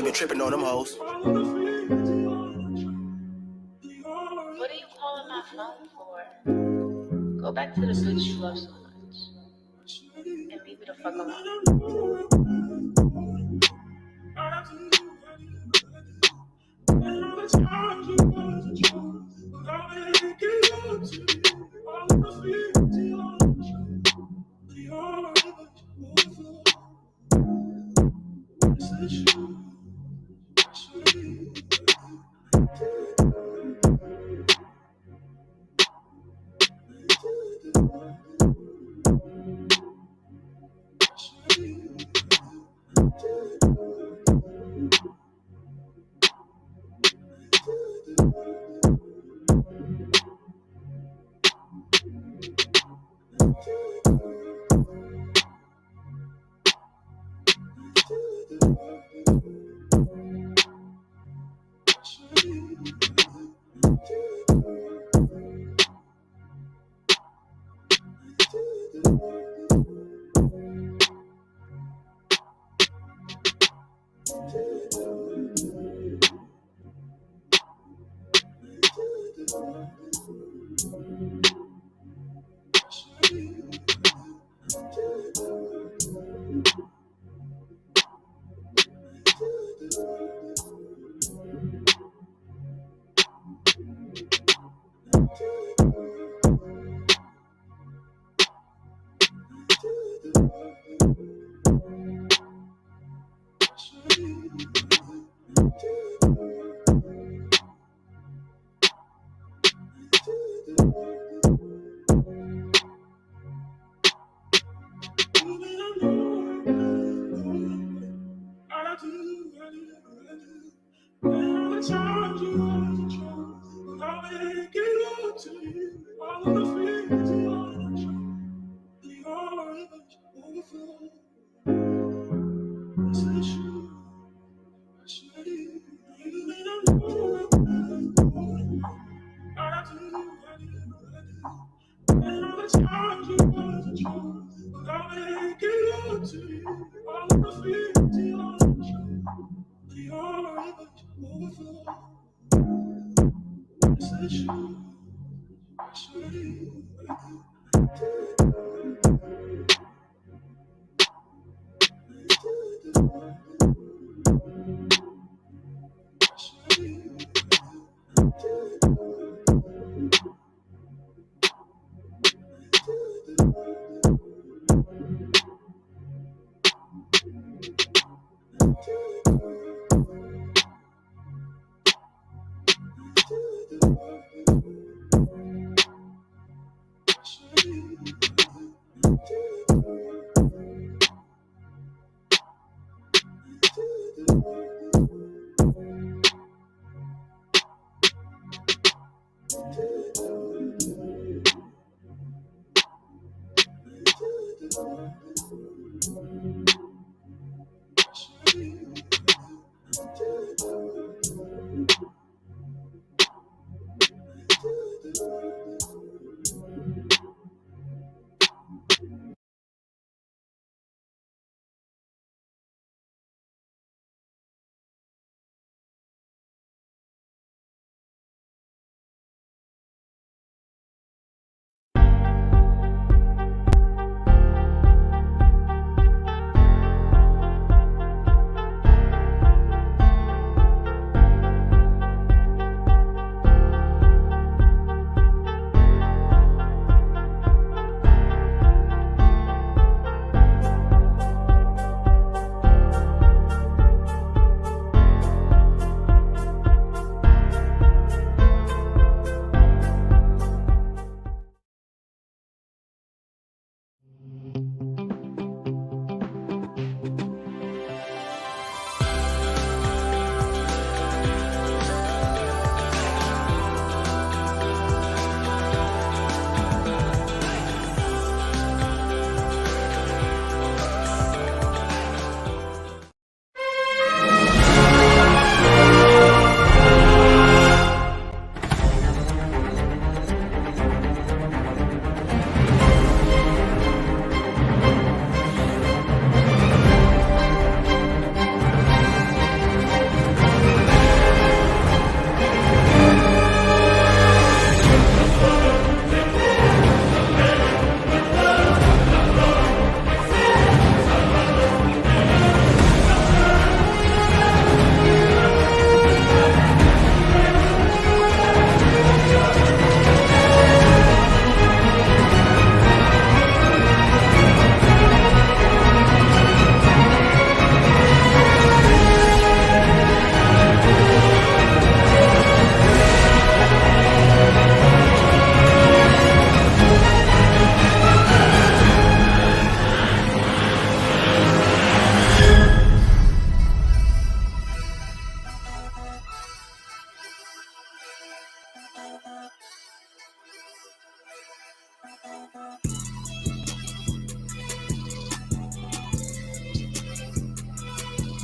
been tripping on them hoes. What are you calling my phone for? Go back to the bitch you love so much. And leave me the fuck alone.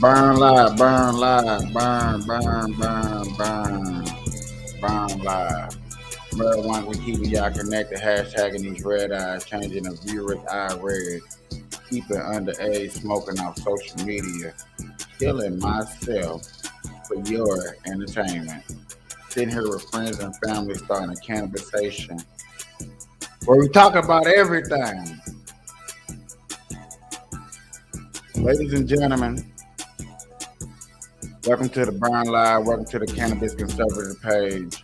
Burn live, burn live, burn live. Marijuana, we keeping y'all connected, hashtagging these red eyes, changing the viewers' eye red, keeping underage, smoking off social media, killing myself for your entertainment. Sitting here with friends and family, starting a cannabisation where we talk about everything. Ladies and gentlemen, welcome to the Burn Live. Welcome to the Cannabis Conservative page.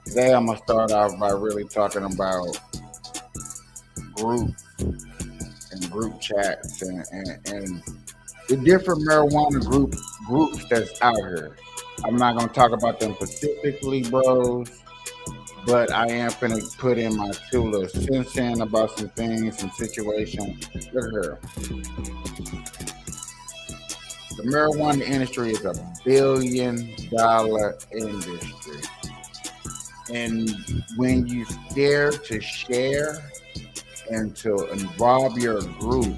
Today I'm gonna start off by really talking about groups and group chats and the different marijuana groups that's out here. I'm not gonna talk about them specifically, bros, but I am gonna put in my two little cents in about some things, some situations. Look at here. The marijuana industry is $1 billion industry. And when you dare to share and to involve your group,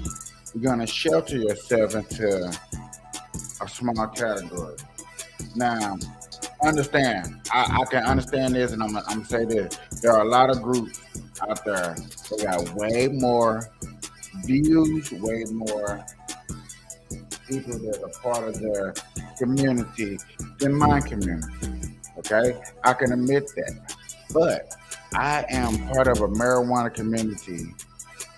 you're going to shelter yourself into a small category. Now, understand, I can understand this, and I'm going to say this. There are a lot of groups out there that got way more views, way more people that are part of the community than my community. Okay, I can admit that, but I am part of a marijuana community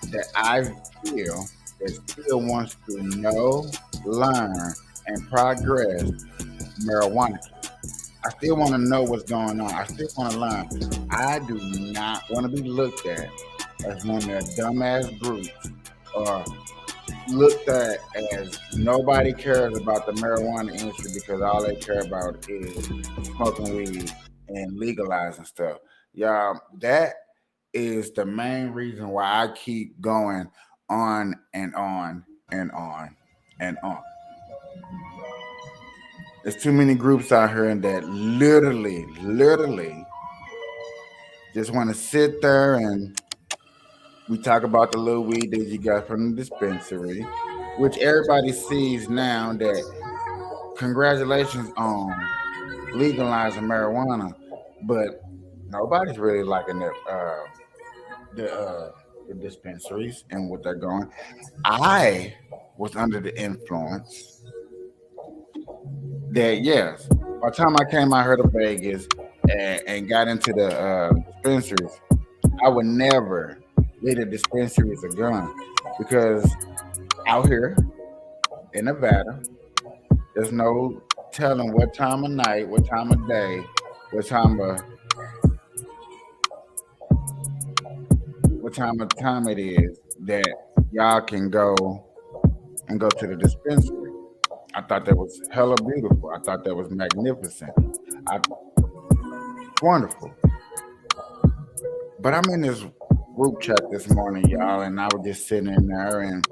that I feel that still wants to know, learn, and progress marijuana. I still want to know what's going on. I still want to learn. I do not want to be looked at as one of the dumbass groups or looked at as nobody cares about the marijuana industry because all they care about is smoking weed and legalizing stuff. Y'all, that is the main reason why I keep going on and on and on and on. There's too many groups out here that literally just want to sit there and we talk about the little weed that you got from the dispensary, which everybody sees now that congratulations on legalizing marijuana, but nobody's really liking the dispensaries and what they're going. I was under the influence that yes, by the time I came out here to Vegas and got into the dispensaries, I would never leave the dispensaries a gun because out here in Nevada, there's no telling what time of night, what time of day, what time it is that y'all can go and go to the dispensary. I thought that was hella beautiful. I thought that was magnificent. I wonderful. But I'm in this group chat this morning, y'all, and I was just sitting in there and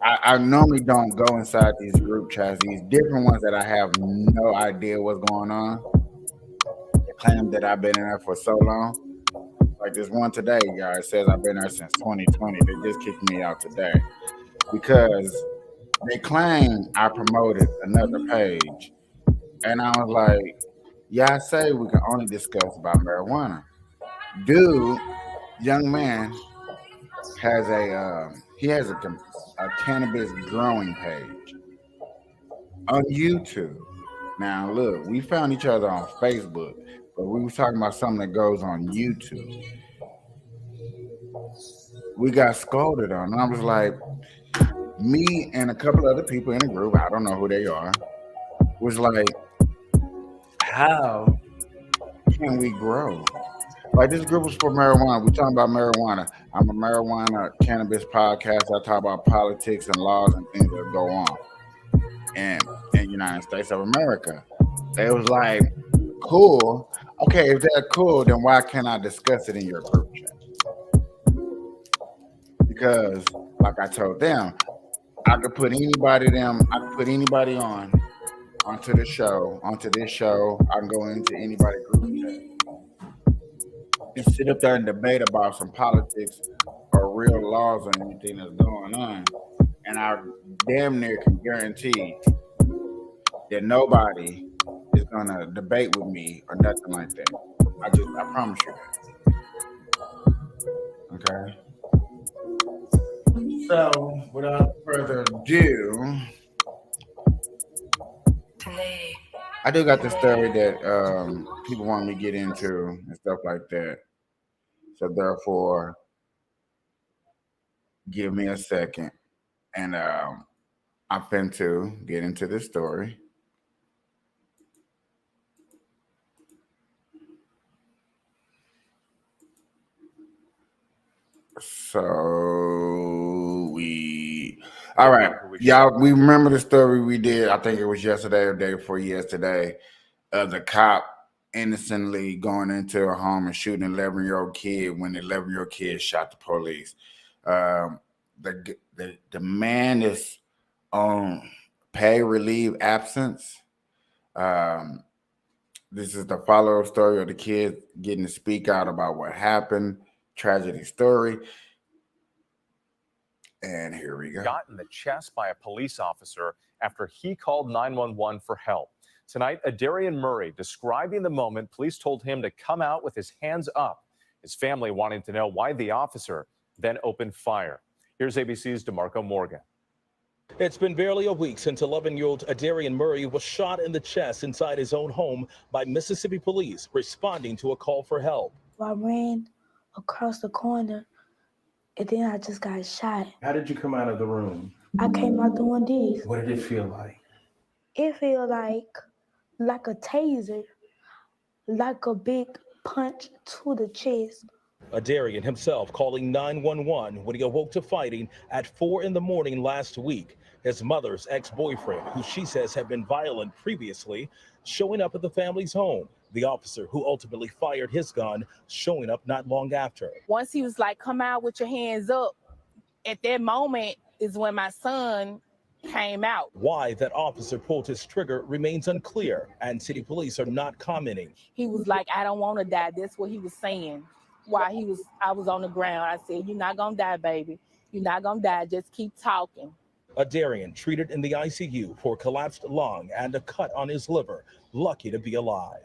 I normally don't go inside these group chats, these different ones that I have no idea what's going on. They claim that I've been in there for so long. Like this one today, y'all, it says I've been there since 2020. They just kicked me out today because they claim I promoted another page. And I was like, yeah, I say we can only discuss about marijuana. Dude, young man, has a cannabis growing page on YouTube. Now look, we found each other on Facebook, but we was talking about something that goes on YouTube. We got scolded on. I was like, me and a couple other people in the group, I don't know who they are, was like, how can we grow? Like this group was for marijuana. We talking about marijuana. I'm a marijuana cannabis podcast. I talk about politics and laws and things that go on in United States of America. It was like, cool. Okay, if they're cool, then why can't I discuss it in your group chat? Because, like I told them, I could put anybody on onto this show. I can go into anybody's group chat and sit up there and debate about some politics or real laws or anything that's going on. and I damn near can guarantee that nobody is gonna debate with me or nothing like that. I promise you that. Okay. So without further ado, I do got the story that people want me to get into and stuff like that. So therefore, give me a second, and I'm finna get into this story. So all right, y'all. We remember the story we did. I think it was yesterday or day before yesterday. The cop innocently going into a home and shooting an 11-year-old kid when the 11-year-old kid shot the police. The man is on pay relief absence. This is the follow-up story of the kid getting to speak out about what happened. Tragedy story. And here we go. Got in the chest by a police officer after he called 911 for help. Tonight, Adarian Murray describing the moment police told him to come out with his hands up. His family wanting to know why the officer then opened fire. Here's ABC's DeMarco Morgan. It's been barely a week since 11-year-old Adarian Murray was shot in the chest inside his own home by Mississippi police responding to a call for help. I ran across the corner and then I just got shot. How did you come out of the room? I came out doing this. What did it feel like? It felt like a taser, like a big punch to the chest. Adarian himself calling 911 when he awoke to fighting at 4 in the morning last week. His mother's ex-boyfriend, who she says had been violent previously, showing up at the family's home. The officer who ultimately fired his gun showing up not long after. Once he was like, come out with your hands up, at that moment is when my son came out. Why that officer pulled his trigger remains unclear, and city police are not commenting. He was like, I don't want to die. That's what he was saying. While I was on the ground. I said, you're not going to die, baby. You're not going to die. Just keep talking. Adarian treated in the ICU for collapsed lung and a cut on his liver. Lucky to be alive.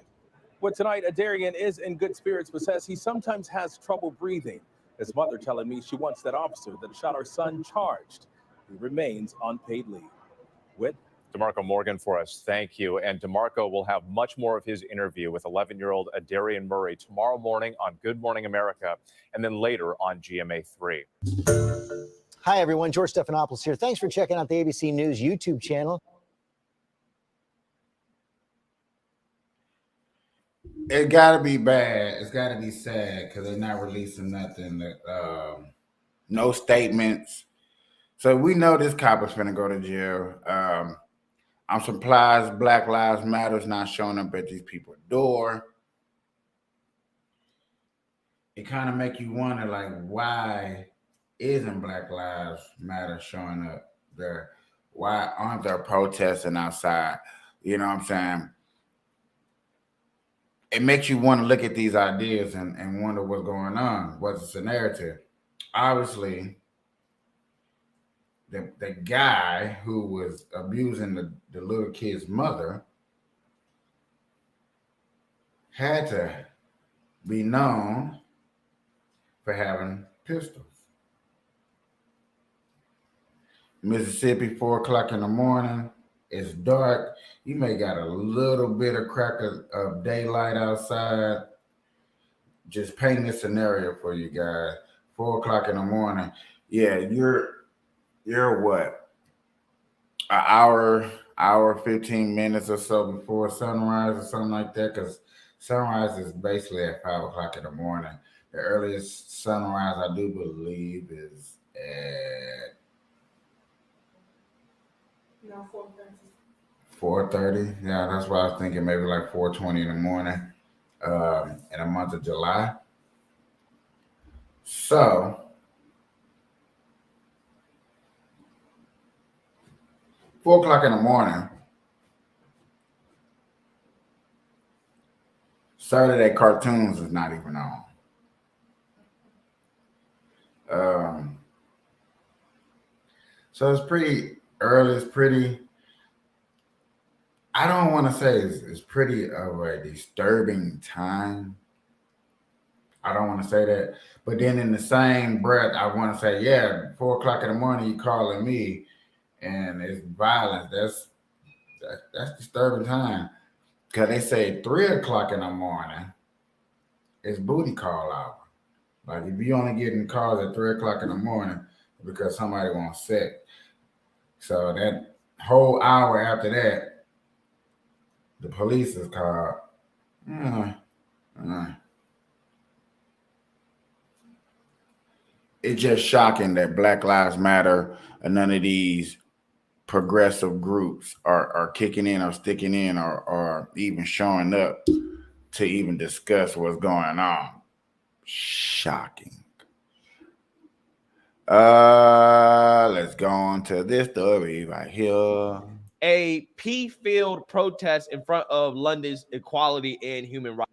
But tonight, Adarian is in good spirits, but says he sometimes has trouble breathing. His mother telling me she wants that officer that shot her son charged. He remains on paid leave. With DeMarco Morgan for us. Thank you. And DeMarco will have much more of his interview with 11-year-old Adarian Murray tomorrow morning on Good Morning America and then later on GMA3. Hi, everyone. George Stephanopoulos here. Thanks for checking out the ABC News YouTube channel. It got to be bad. It's got to be sad because they're not releasing nothing. No statements. So we know this cop is going to go to jail. I'm surprised Black Lives Matter is not showing up at these people's door. It kind of make you wonder, like, why isn't Black Lives Matter showing up there? Why aren't there protesting outside? You know what I'm saying? It makes you want to look at these ideas and wonder what's going on. What's the narrative? Obviously, the guy who was abusing the little kid's mother had to be known for having pistols. Mississippi, 4 o'clock in the morning. It's dark. You may got a little bit of crack of daylight outside. Just paint this scenario for you guys. 4 o'clock in the morning. Yeah, you're what? An hour, 15 minutes or so before sunrise or something like that. Because sunrise is basically at 5 o'clock in the morning. The earliest sunrise, I do believe, is at 4:30. Yeah, that's why I was thinking maybe like 4:20 in the morning in the month of July. So $4 o'clock in the morning, Saturday cartoons is not even on. So it's pretty early. It's pretty. I don't want to say it's pretty of a disturbing time. I don't want to say that, but then in the same breath, I want to say, yeah, 4 o'clock in the morning, you calling me, and it's violence. That's disturbing time. Because they say 3 o'clock in the morning is booty call hour. Like if you only getting calls at 3 o'clock in the morning because somebody wants sex. So that whole hour after that, the police is called. It's just shocking that Black Lives Matter and none of these progressive groups are kicking in or sticking in or even showing up to even discuss what's going on. Shocking. Let's go on to this story right here. A pea-filled protest in front of London's Equality and Human Rights.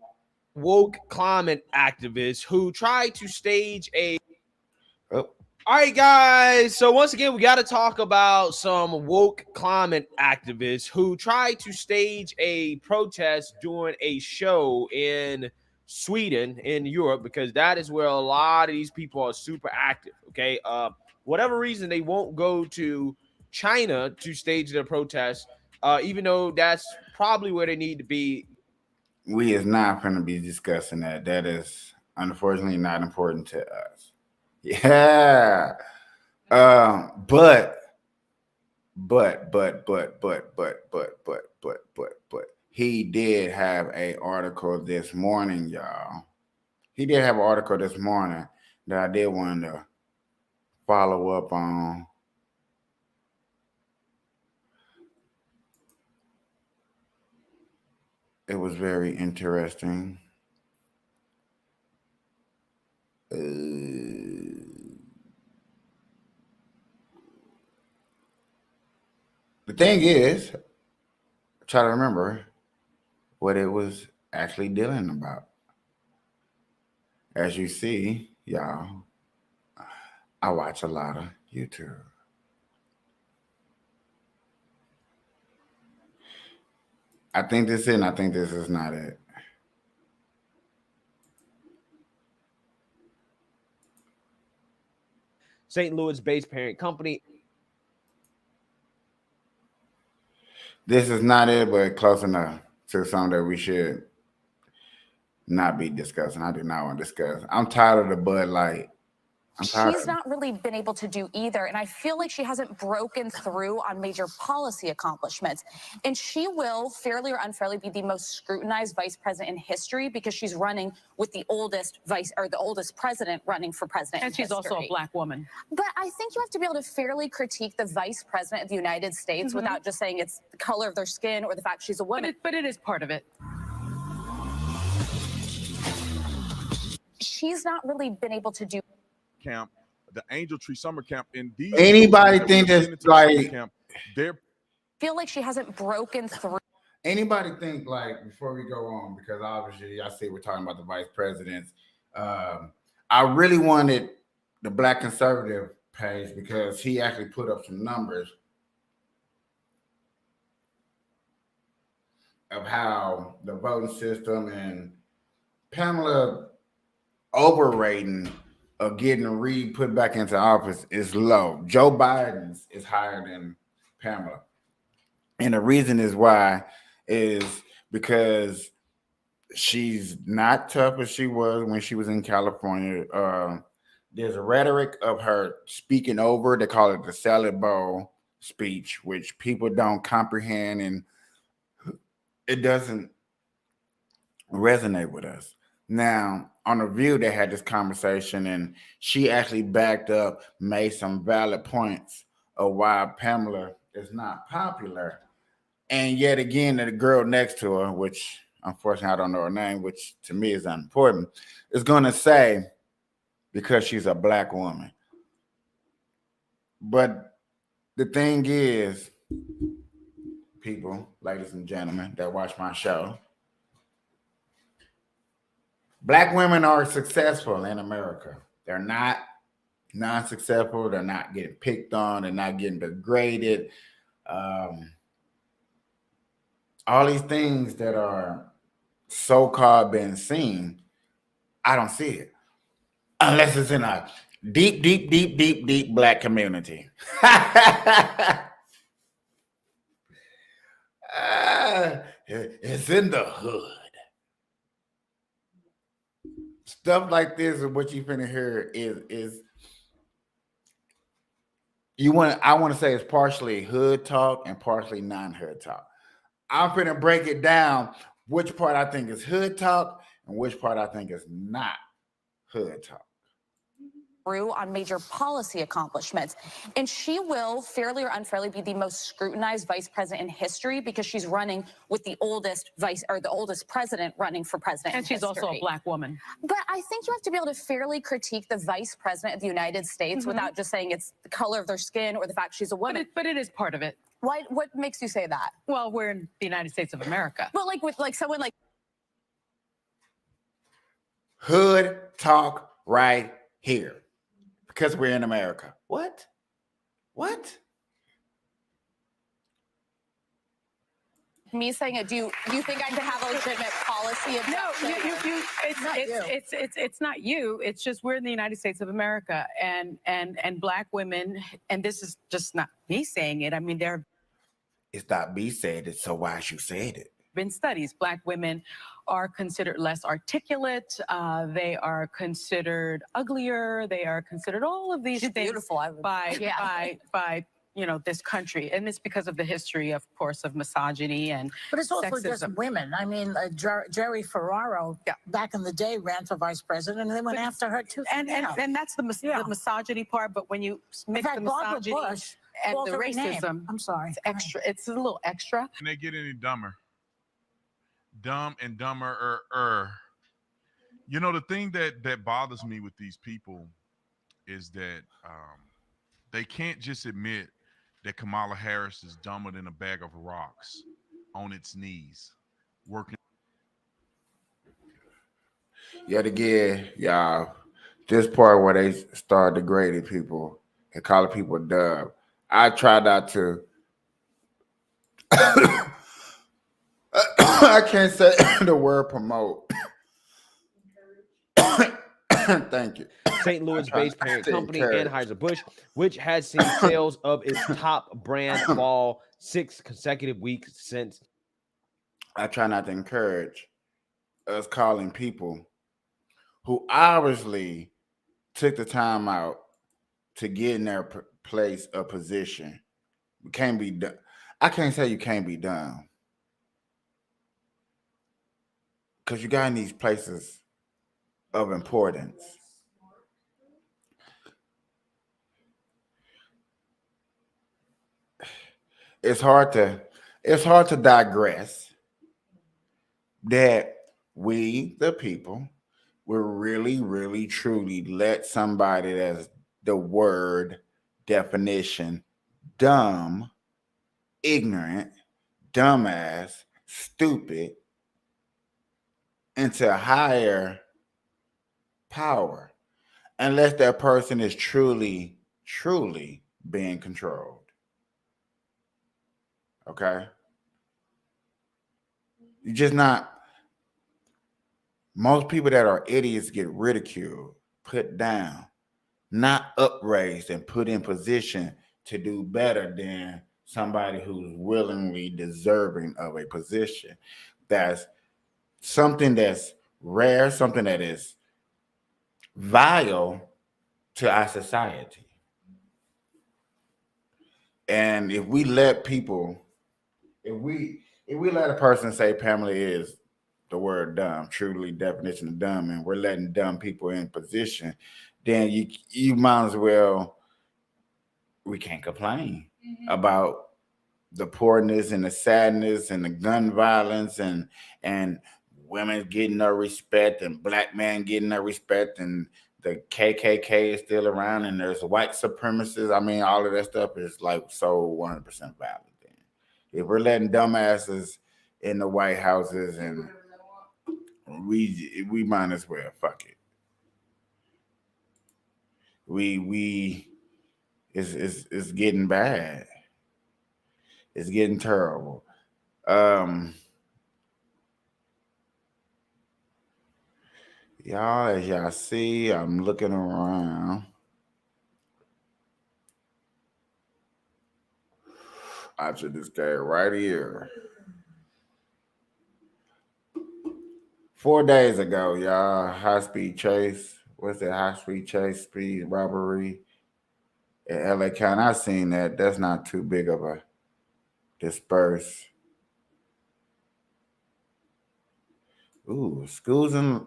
Woke climate activists who tried to stage a... All right, guys. So once again, we got to talk about some woke climate activists who tried to stage a protest during a show in Sweden, in Europe, because that is where a lot of these people are super active. Okay. Whatever reason, they won't go to China to stage their protest, even though that's probably where they need to be. We is not going to be discussing that. That is unfortunately not important to us. Yeah. But he did have a article this morning, y'all. He did have an article this morning that I did want to follow up on. It was very interesting. The thing is, try to remember what it was actually dealing about. As you see, y'all, I watch a lot of YouTube. I think this is it, and I think this is not it. St. Louis-based parent company. This is not it, but close enough to something that we should not be discussing. I do not want to discuss. I'm tired of the Bud Light. She's not really been able to do either. And I feel like she hasn't broken through on major policy accomplishments. And she will, fairly or unfairly, be the most scrutinized vice president in history because she's running with the oldest president running for president. And she's also a Black woman. But I think you have to be able to fairly critique the vice president of the United States without just saying it's the color of their skin or the fact she's a woman. But it is part of it. She's not really been able to do camp, the Angel Tree Summer Camp. In these, anybody think that's like? Camp, feel like she hasn't broken through. Anybody think like before we go on, because obviously I see we're talking about the vice presidents. I really wanted the Black Conservative page because he actually put up some numbers of how the voting system and Pamela overrating of getting Reed put back into office is low. Joe Biden's is higher than Pamela. And the reason is why is because she's not tough as she was when she was in California. There's a rhetoric of her speaking over. They call it the salad bowl speech, which people don't comprehend, and it doesn't resonate with us. Now, on The View, they had this conversation, and she actually backed up, made some valid points of why Pamela is not popular. And yet again, the girl next to her, which unfortunately I don't know her name, which to me is unimportant, is going to say, because she's a Black woman. But the thing is, people, ladies and gentlemen that watch my show, Black women are successful in America. They're not non-successful. They're not getting picked on. They're not getting degraded. All these things that are so-called being seen, I don't see it unless it's in a deep Black community. It's in the hood. Stuff like this is what you finna hear is I want to say it's partially hood talk and partially non-hood talk. I'm finna break it down which part I think is hood talk and which part I think is not hood talk. Through on major policy accomplishments. And she will, fairly or unfairly, be the most scrutinized vice president in history because she's running with the oldest president running for president. And she's also a Black woman. But I think you have to be able to fairly critique the vice president of the United States without just saying it's the color of their skin or the fact she's a woman. But it is part of it. What makes you say that? Well, we're in the United States of America. But with someone like hood talk right here. Because we're in America. What? Me saying it, do you think I could have a legitimate policy of it's not you. It's just we're in the United States of America, and Black women, and this is just not me saying it. I mean, it's not me saying it, so why you said it? Been studies. Black women are considered less articulate. They are considered uglier. They are considered all of these things beautiful, by this country, and it's because of the history, of course, of misogyny and But it's also sexism. just women. I mean, Jerry Ferraro back in the day ran for vice president, and they went after her too. And that's the misogyny part. But when you mix the misogyny and the racism, I'm sorry, it's extra. It's a little extra. Can they get any dumber? Dumb and dumber. You know, the thing that bothers me with these people is that they can't just admit that Kamala Harris is dumber than a bag of rocks on its knees working. Yet again, y'all, this part where they start degrading people and calling people dumb. I try not to. I can't say the word promote. Thank you. St. Louis-based parent company Anheuser-Busch, which has seen sales of its top brand fall 6 consecutive weeks since. I try not to encourage us calling people who obviously took the time out to get in their place or position. We can't be done. I can't say you can't be done. Because you got in these places of importance. It's hard to digress that we, the people, will really, really, truly let somebody that's the word definition dumb, ignorant, dumbass, stupid into higher power unless that person is truly, truly being controlled. Okay? You're just not. Most people that are idiots get ridiculed, put down, not upraised and put in position to do better than somebody who's willingly deserving of a position. That's something that's rare, something that is vile to our society. And if we let people, if we let a person say Pamela is the word dumb, truly definition of dumb, and we're letting dumb people in position, then you might as well, we can't complain about the poorness and the sadness and the gun violence and women getting no respect and Black men getting no respect and the KKK is still around and there's white supremacists. I mean, all of that stuff is like so 100% valid. Then. If we're letting dumbasses in the White Houses and we might as well, fuck it. It's getting bad. It's getting terrible. Y'all, as y'all see, I'm looking around. I should this guy right here. 4 days ago, y'all, high-speed chase. What's that? High-speed chase, speed robbery in LA County. I seen that. That's not too big of a disperse. Ooh, schools and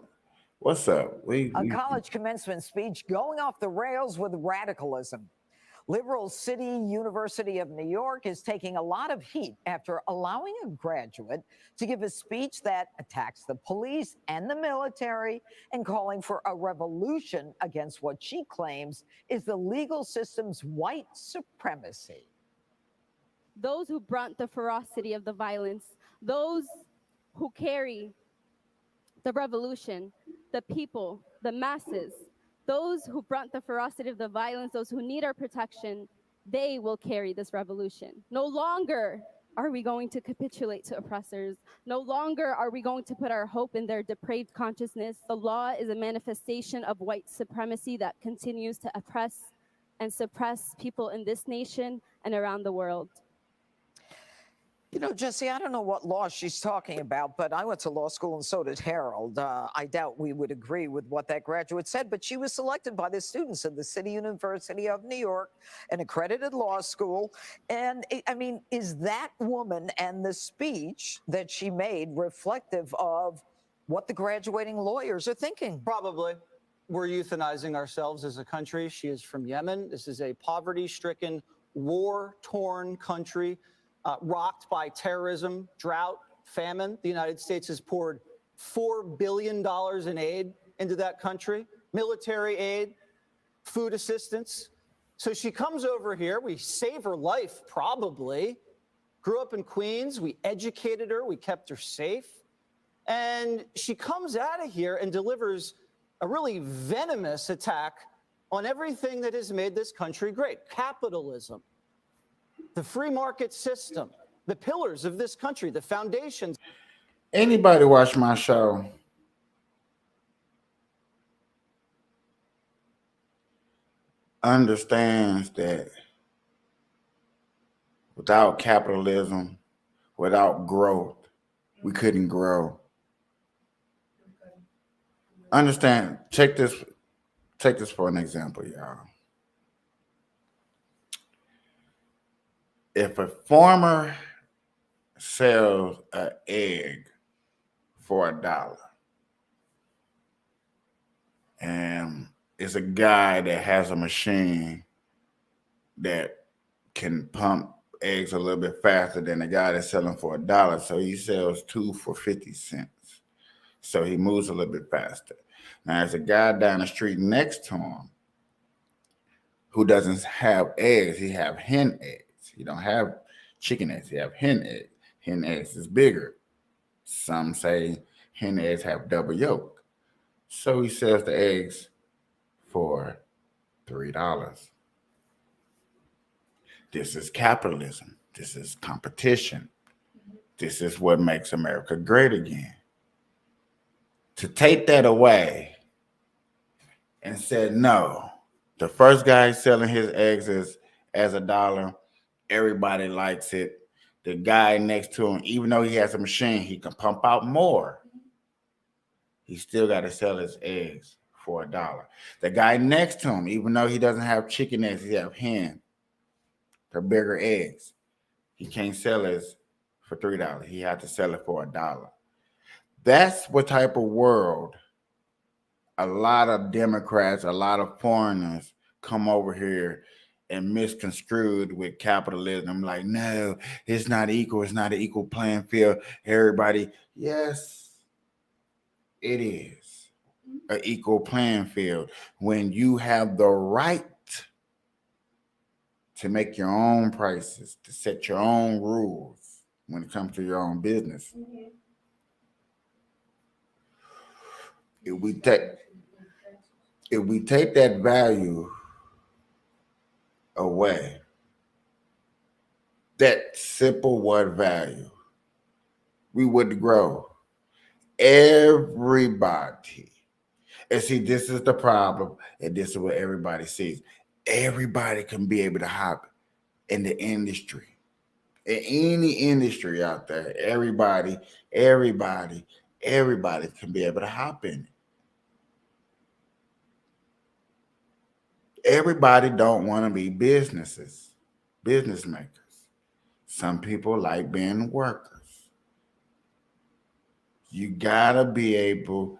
what's up? A college commencement speech going off the rails with radicalism. Liberal City University of New York is taking a lot of heat after allowing a graduate to give a speech that attacks the police and the military and calling for a revolution against what she claims is the legal system's white supremacy. Those who brunt the ferocity of the violence, those who carry the revolution, the people, the masses, those who brunt the ferocity of the violence, those who need our protection, they will carry this revolution. No longer are we going to capitulate to oppressors. No longer are we going to put our hope in their depraved consciousness. The law is a manifestation of white supremacy that continues to oppress and suppress people in this nation and around the world. You know, Jesse, I don't know what law she's talking about, but I went to law school and so did Harold. I doubt we would agree with what that graduate said, but she was selected by the students of the City University of New York, an accredited law school. And I mean, is that woman and the speech that she made reflective of what the graduating lawyers are thinking? Probably. We're euthanizing ourselves as a country. She is from Yemen. This is a poverty-stricken, war-torn country. Rocked by terrorism, drought, famine. The United States has poured $4 billion in aid into that country, military aid, food assistance. So she comes over here. We save her life, probably. Grew up in Queens. We educated her. We kept her safe. And she comes out of here and delivers a really venomous attack on everything that has made this country great. Capitalism. The free market system, the pillars of this country, the foundations. Anybody watch my show? Understands that without capitalism, without growth, we couldn't grow. Understand, take this for an example, y'all. If a farmer sells an egg for $1, and it's a guy that has a machine that can pump eggs a little bit faster than the guy that's selling for $1, so he sells 2 for 50 cents. So he moves a little bit faster. Now, there's a guy down the street next to him who doesn't have eggs. He have hen eggs. You don't have chicken eggs. You have hen eggs. Hen eggs is bigger. Some say hen eggs have double yolk. So he sells the eggs for $3. This is capitalism. This is competition. This is what makes America great again. To take that away and said, no, the first guy selling his eggs as $1. Everybody likes it. The guy next to him, even though he has a machine, he can pump out more. He still got to sell his eggs for $1. The guy next to him, even though he doesn't have chicken eggs, he have hen. They're bigger eggs. He can't sell his for $3. He had to sell it for $1. That's what type of world a lot of Democrats, a lot of foreigners come over here and misconstrued with capitalism. Like, no, it's not equal. It's not an equal playing field. Everybody, yes, it is an equal playing field when you have the right to make your own prices, to set your own rules when it comes to your own business. If we take that value away that simple word value, we would grow. Everybody. And see, this is the problem, and this is what everybody sees. Everybody can be able to hop in the industry. In any industry out there, everybody can be able to hop in it. Everybody don't want to be business makers. Some people like being workers. You gotta be able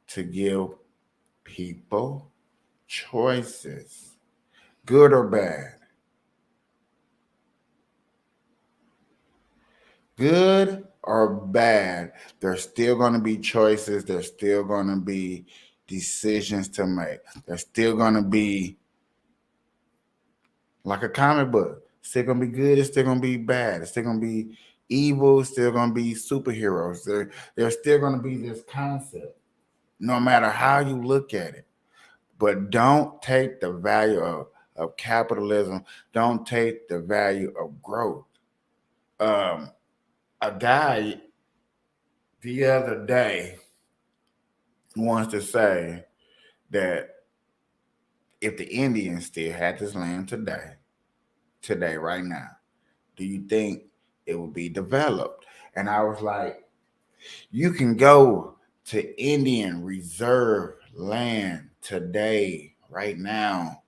to give people choices, good or bad. Good or bad, there's still going to be choices. There's still going to be decisions to make. There's still going to be like a comic book. It's still going to be good. It's still going to be bad. It's still going to be evil. It's still going to be superheroes. There's still going to be this concept, no matter how you look at it. But don't take the value of capitalism. Don't take the value of growth. A guy the other day wants to say that if the Indians still had this land today, right now, do you think it would be developed? And I was like, you can go to Indian reserve land today, right now,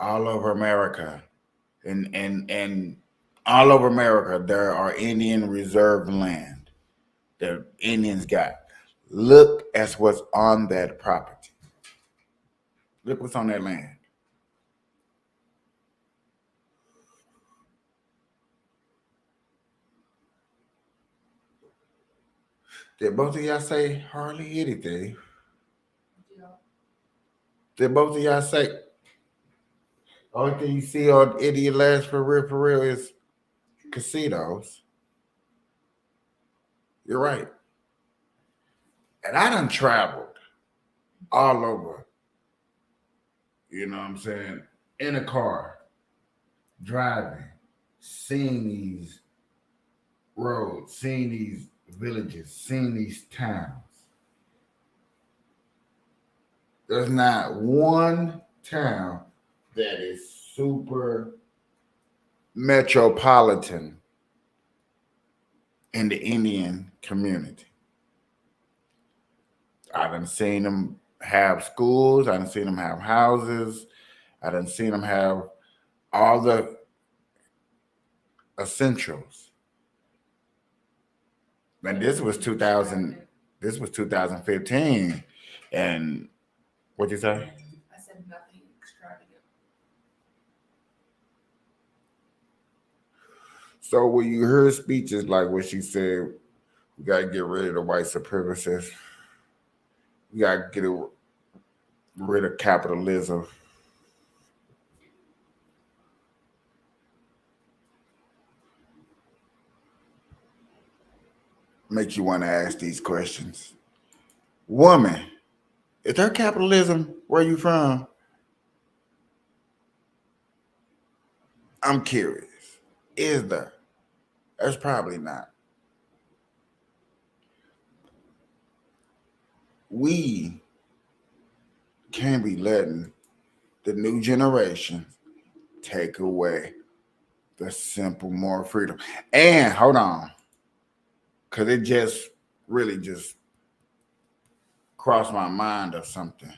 all over America, and all over America, there are Indian reserve land that Indians got. Look at what's on that property. Look what's on that land. Did both of y'all say hardly anything? Did both of y'all say only thing you see on Indian lands for real is casinos? You're right. And I done traveled all over, you know what I'm saying, in a car, driving, seeing these roads, seeing these villages, seeing these towns. There's not one town that is super metropolitan in the Indian community. I done seen them have schools. I done seen them have houses. I done seen them have all the essentials. And this was 2000. This was 2015. And what'd you say? I said nothing extravagant. So when you hear speeches like what she said, we got to get rid of the white supremacists. We got to get rid of capitalism. Make you want to ask these questions. Woman, is there capitalism where you from? I'm curious. Is there? There's probably not. We can't be letting the new generation take away the simple moral freedom. And hold on, because it just really just crossed my mind or something.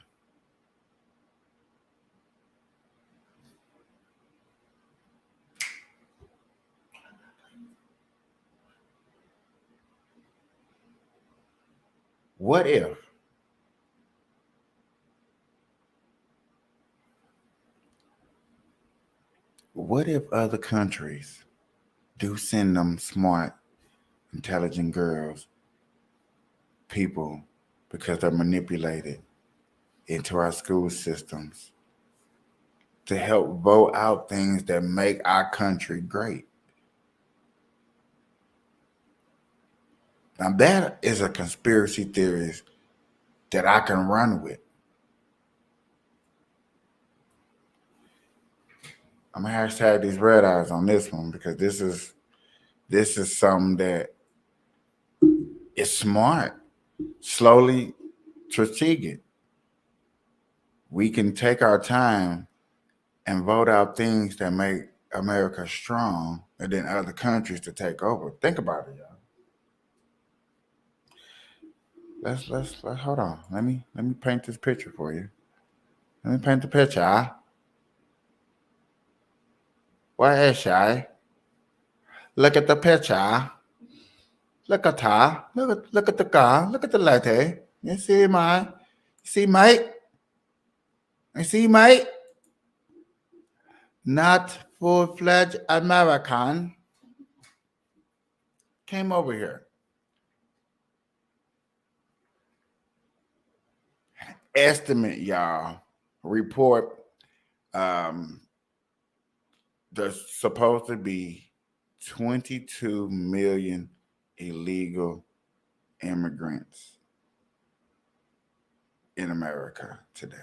What if other countries do send them smart, intelligent girls, people, because they're manipulated into our school systems to help vote out things that make our country great? Now that is a conspiracy theory that I can run with. I'm gonna hashtag these red eyes on this one because this is something that is smart. Slowly, strategic. We can take our time and vote out things that make America strong, and then other countries to take over. Think about it, y'all. Let's hold on. Let me paint this picture for you. Let me paint the picture. What is shy? Look at the picture. Look at her. Look at the car. Look at the latte. You see, mate? You see, mate? Not full-fledged American. Came over here. Estimate, y'all. Report. There's supposed to be 22 million illegal immigrants in America today.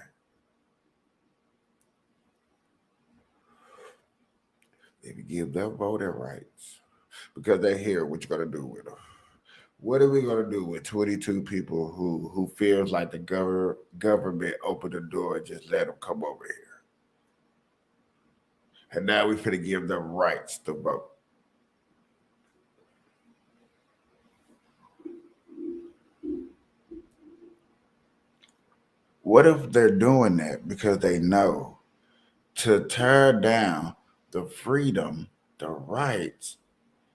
If you give them voter rights, because they hear what you're going to do with them. What are we going to do with 22 people who feels like the government opened the door and just let them come over here? And now we're going to give them rights to vote. What if they're doing that because they know to tear down the freedom, the rights,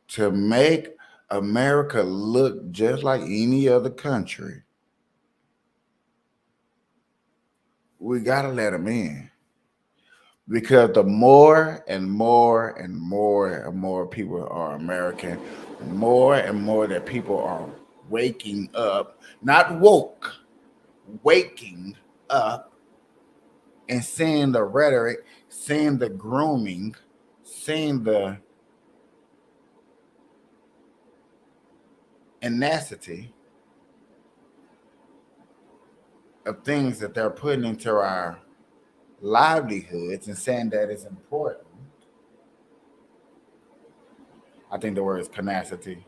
to make America look just like any other country? We got to let them in. Because the more and more and more and more people are American, more and more that people are waking up, not woke, waking up and seeing the rhetoric, seeing the grooming, seeing the tenacity of things that they're putting into our livelihoods and saying that it's important. I think the word is tenacity.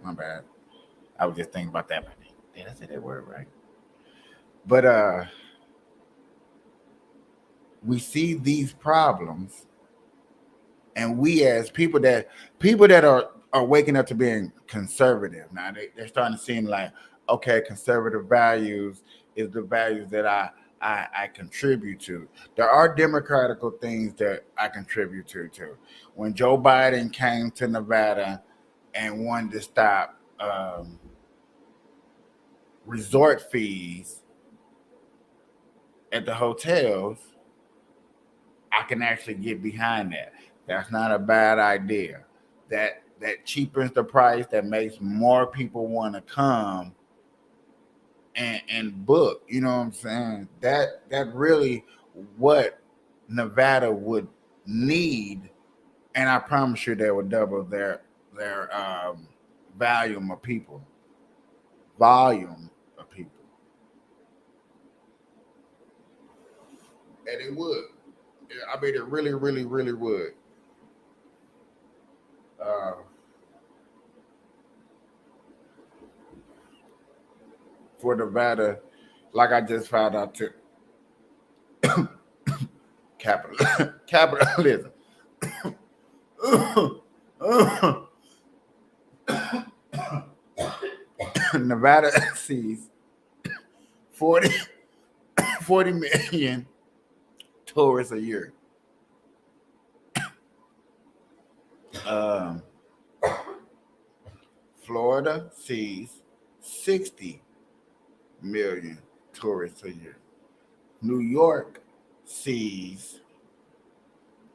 My bad. I was just thinking about that. Did I say that word right? But we see these problems, and we as people that are waking up to being conservative now, they're starting to seem like, okay, conservative values is the values that I contribute to. There are democratical things that I contribute to too. When Joe Biden came to Nevada and wanted to stop resort fees at the hotels, I can actually get behind that. That's not a bad idea. That cheapens the price, that makes more people want to come and book. You know what I'm saying? That really what Nevada would need, and I promise you they would double their volume of people. And it would. I mean, it really, really, really would. For Nevada, like I just found out too. Capitalism. Nevada sees 40 million tourists a year. Florida sees 60 million tourists a year. New York sees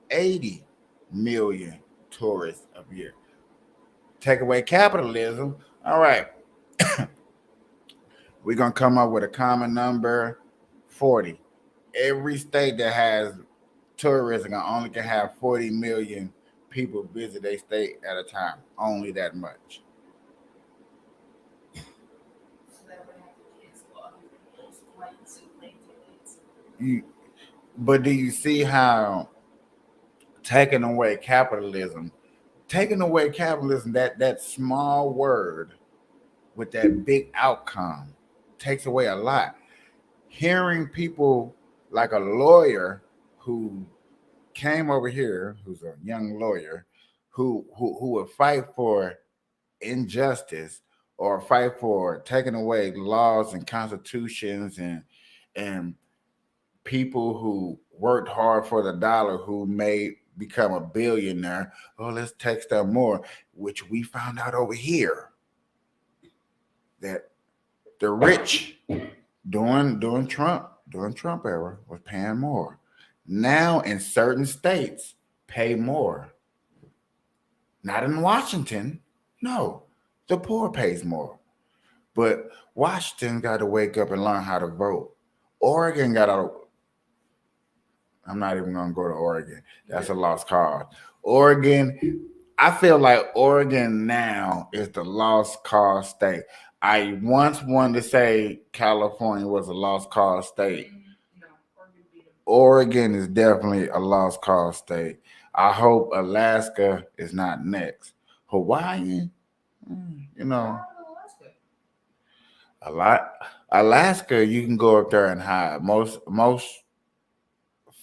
80 million tourists a year. Take away capitalism. All right. We're going to come up with a common number, 40. Every state that has tourism only can have 40 million people visit their state at a time. Only that much. But do you see how taking away capitalism. Taking away capitalism, that small word with that big outcome takes away a lot. Hearing people like a lawyer who came over here, who's a young lawyer, who would fight for injustice or fight for taking away laws and constitutions and people who worked hard for the dollar who may become a billionaire. Oh, let's tax them more, which we found out over here that the rich during Trump era was paying more. Now in certain states pay more. Not in Washington. No, the poor pays more. But Washington got to wake up and learn how to vote. Oregon got to. I'm not even going to go to Oregon. That's a lost cause. Oregon, I feel like Oregon now is the lost cause state. I once wanted to say California was a lost cause state. Oregon is definitely a lost cause state. I hope Alaska is not next. Hawaii, you know, Alaska, you can go up there and hide. Most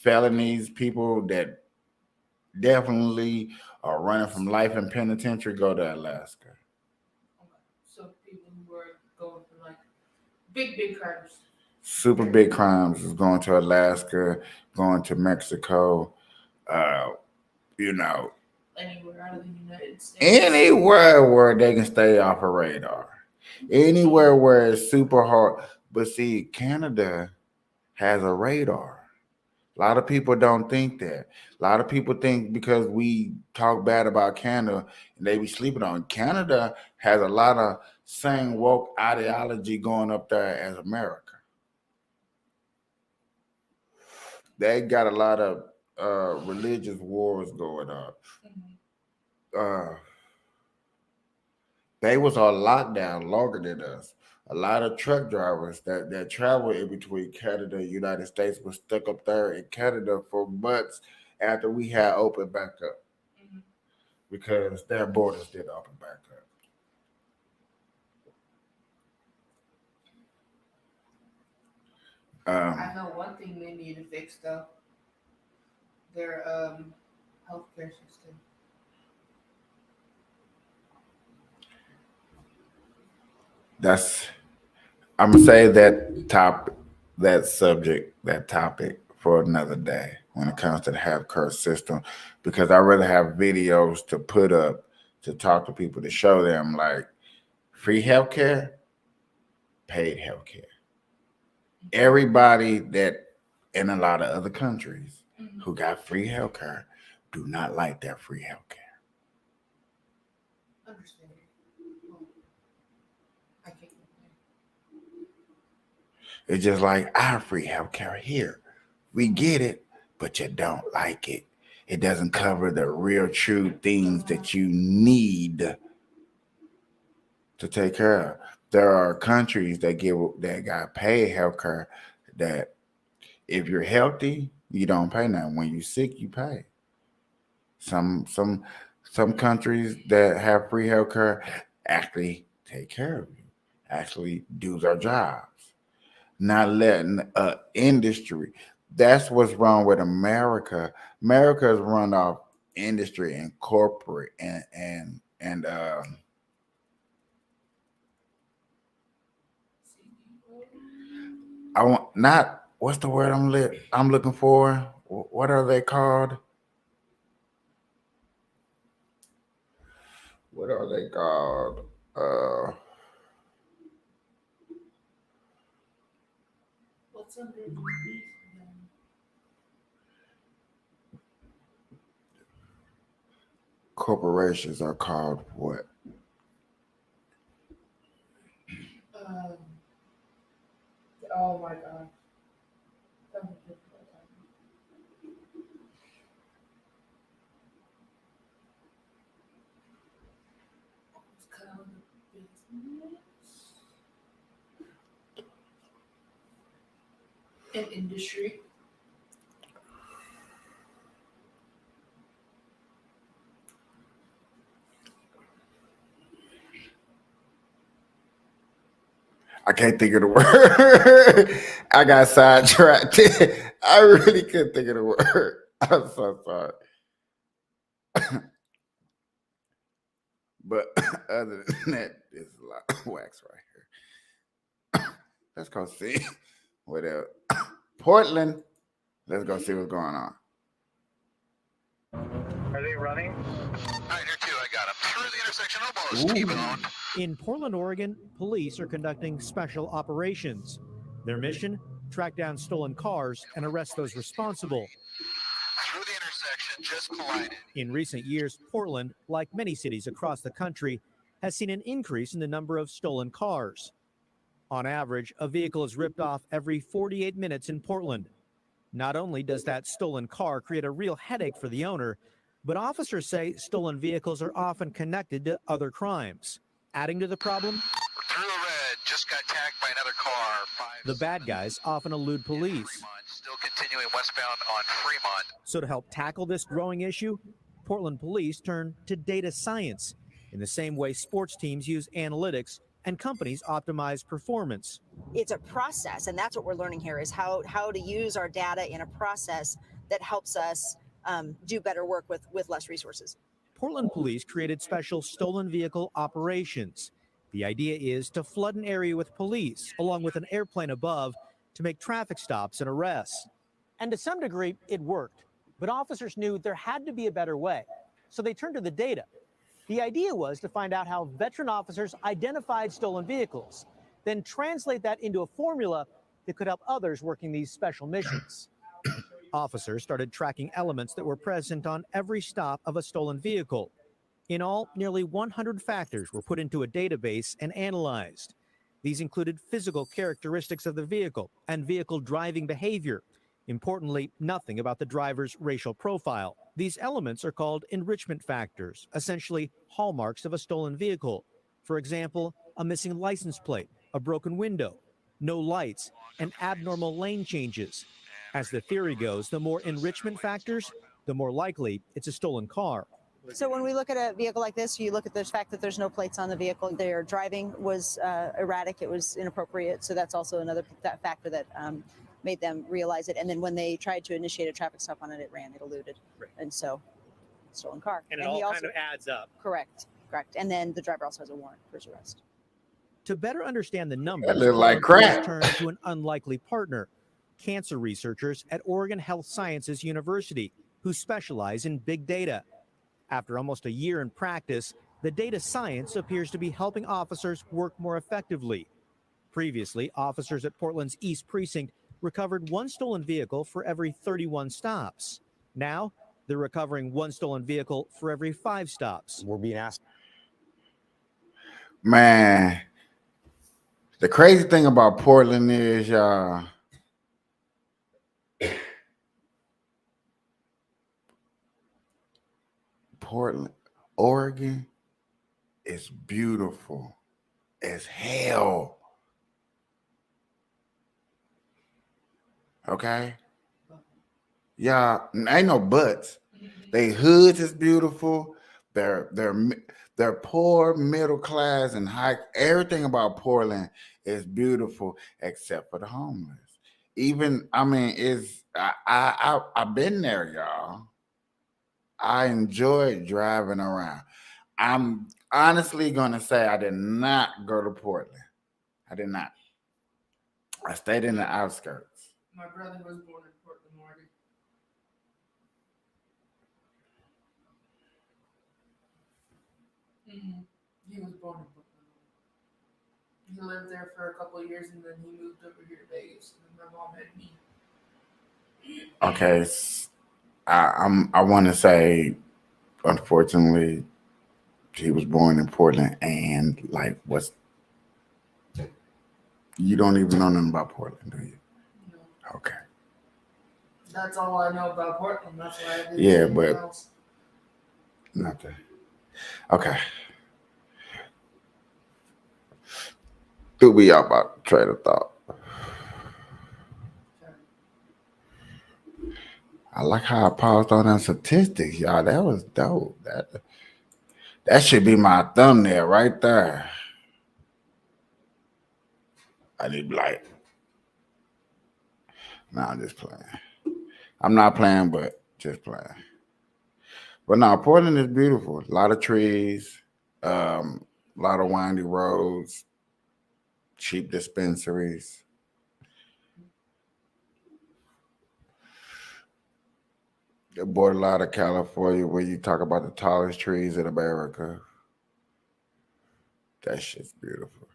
felonies, people that definitely are running from life in penitentiary, go to Alaska. So people who are going for like big crimes. Super big crimes is going to Alaska, going to Mexico, you know, Anywhere out of the United States. anywhere where they can stay off a radar. Anywhere where it's super hard. But see, Canada has a radar. A lot of people don't think that. A lot of people think because we talk bad about Canada and they be sleeping on. Canada has a lot of same woke ideology going up there as America. They got a lot of religious wars going on. They was on lockdown longer than us. A lot of truck drivers that travel in between Canada and United States was stuck up there in Canada for months after we had opened back up because their borders didn't open back up. I know one thing they need to fix though. Their healthcare system. I'm gonna say that topic for another day when it comes to the healthcare system, because I rather have videos to put up to talk to people to show them like free healthcare, paid healthcare. Everybody that in a lot of other countries who got free healthcare do not like that free healthcare. It's just like our free healthcare here. We get it, but you don't like it. It doesn't cover the real true things that you need to take care of. There are countries that got paid healthcare that if you're healthy, you don't pay nothing. When you're sick, you pay. Some countries that have free healthcare actually take care of you, actually do their jobs. Not letting industry. That's what's wrong with America. America is run off industry and corporate and I want not what's the word I'm looking for? What are they called? What are they called? What's under the Corporations are called what? Oh my God. An industry. I can't think of the word. I got sidetracked. I really couldn't think of the word. I'm so sorry. But other than that, there's a lot of wax right here. Let's go see what else. Portland. Let's go see what's going on. Are they running? I got him. Through the intersection, almost. Keep it on. In Portland, Oregon, police are conducting special operations. Their mission? Track down stolen cars and arrest those responsible. Through the intersection, just collided. In recent years, Portland, like many cities across the country, has seen an increase in the number of stolen cars. On average, a vehicle is ripped off every 48 minutes in Portland. Not only does that stolen car create a real headache for the owner, but officers say stolen vehicles are often connected to other crimes. Adding to the problem, Through red, just got tagged by another car. the bad guys often elude police. Still continuing westbound on Fremont. So to help tackle this growing issue, Portland police turn to data science in the same way sports teams use analytics and companies optimize performance. It's a process, and that's what we're learning here is how to use our data in a process that helps us do better work with less resources. Portland police created special stolen vehicle operations. The idea is to flood an area with police, along with an airplane above, to make traffic stops and arrests. And to some degree, it worked. But officers knew there had to be a better way. So they turned to the data. The idea was to find out how veteran officers identified stolen vehicles, then translate that into a formula that could help others working these special missions. Officers started tracking elements that were present on every stop of a stolen vehicle. In all, nearly 100 factors were put into a database and analyzed. These included physical characteristics of the vehicle and vehicle driving behavior. Importantly, nothing about the driver's racial profile. These elements are called enrichment factors, essentially hallmarks of a stolen vehicle. For example, a missing license plate, a broken window, no lights, and abnormal lane changes. As the theory goes, the more enrichment factors, the more likely it's a stolen car. So when we look at a vehicle like this, you look at the fact that there's no plates on the vehicle. Their driving was erratic. It was inappropriate. So that's also another factor that made them realize it. And then when they tried to initiate a traffic stop on it, it ran, it eluded. Right. And so, stolen car. And it all kind of adds up. Correct. And then the driver also has a warrant for his arrest. To better understand the numbers, That look like crap. turn to an unlikely partner, cancer researchers at Oregon Health Sciences University, who specialize in big data. After almost a year in practice, the data science appears to be helping officers work more effectively. Previously, officers at Portland's East Precinct recovered one stolen vehicle for every 31 stops. Now, they're recovering one stolen vehicle for every 5 stops. We're being asked. Man, the crazy thing about Portland is, y'all, Portland, Oregon is beautiful as hell. Okay? Yeah, ain't no buts. They hoods is beautiful. They're poor, middle class, and high. Everything about Portland is beautiful except for the homeless. Even, I mean, I've been there, y'all. I enjoyed driving around. I'm honestly gonna say I did not go to Portland. I did not. I stayed in the outskirts. My brother was born in Portland, Oregon. He was born in Portland. He lived there for a couple of years and then he moved over here to Vegas. And then my mom had me. Okay, I want to say, unfortunately, he was born in Portland, and like, you don't even know nothing about Portland, do you? No. Okay. That's all I know about Portland. That's why I did Yeah, anything but else. nothing. Okay. Threw me out my train of thought. I like how I paused on them statistics, y'all. That was dope. That should be my thumbnail right there. I need to be like, nah, I'm just playing. I'm not playing, but just playing. But no, Portland is beautiful. A lot of trees, a lot of windy roads, cheap dispensaries. They bought a lot of California where you talk about the tallest trees in America. That shit's beautiful.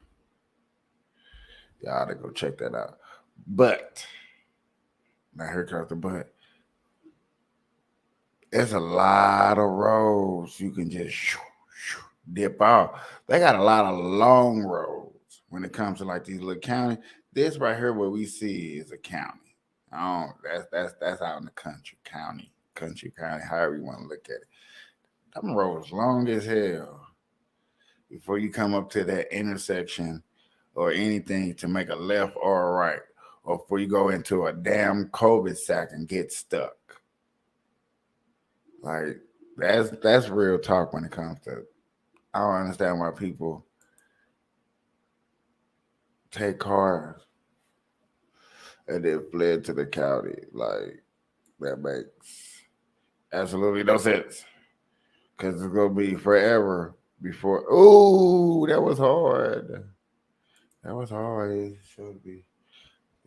Y'all ought to go check that out. But, now here comes the but. There's a lot of roads you can just dip off. They got a lot of long roads when it comes to like these little counties. This right here, what we see is a county. Oh, that's out in the country, county, however you want to look at it. Them roads long as hell. Before you come up to that intersection or anything to make a left or a right, or before you go into a damn cul-de-sac and get stuck. Like that's real talk when it comes to. I don't understand why people take cars and then fled to the county. Like that makes absolutely no sense. Because it's gonna be forever before. Ooh, that was hard. That was hard. It should be.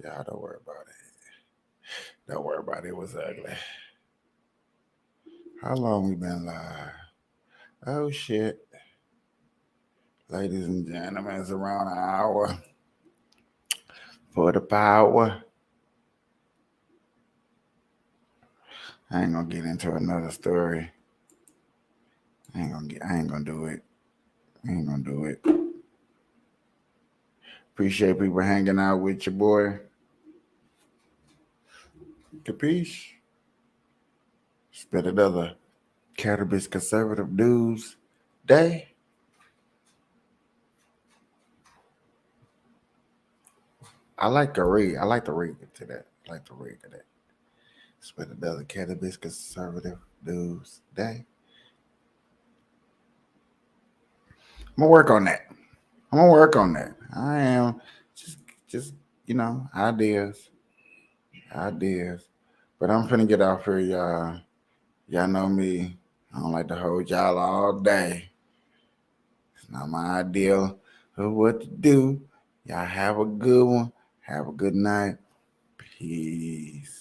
Yeah, don't worry about it. Don't worry about it. It was ugly. How long we been live? Oh shit. Ladies and gentlemen, it's around an hour for the power. I ain't gonna get into another story. I ain't gonna do it. I ain't gonna do it. Appreciate people hanging out with your boy. Capiche? It's been another Cannabis Conservative News Day. I like to read. I like to read to that. I like to read to that. It's been another Cannabis Conservative News Day. I'm gonna work on that. I am just ideas. But I'm finna get off here, y'all. Y'all know me. I don't like to hold y'all all day. It's not my idea of what to do. Y'all have a good one. Have a good night. Peace.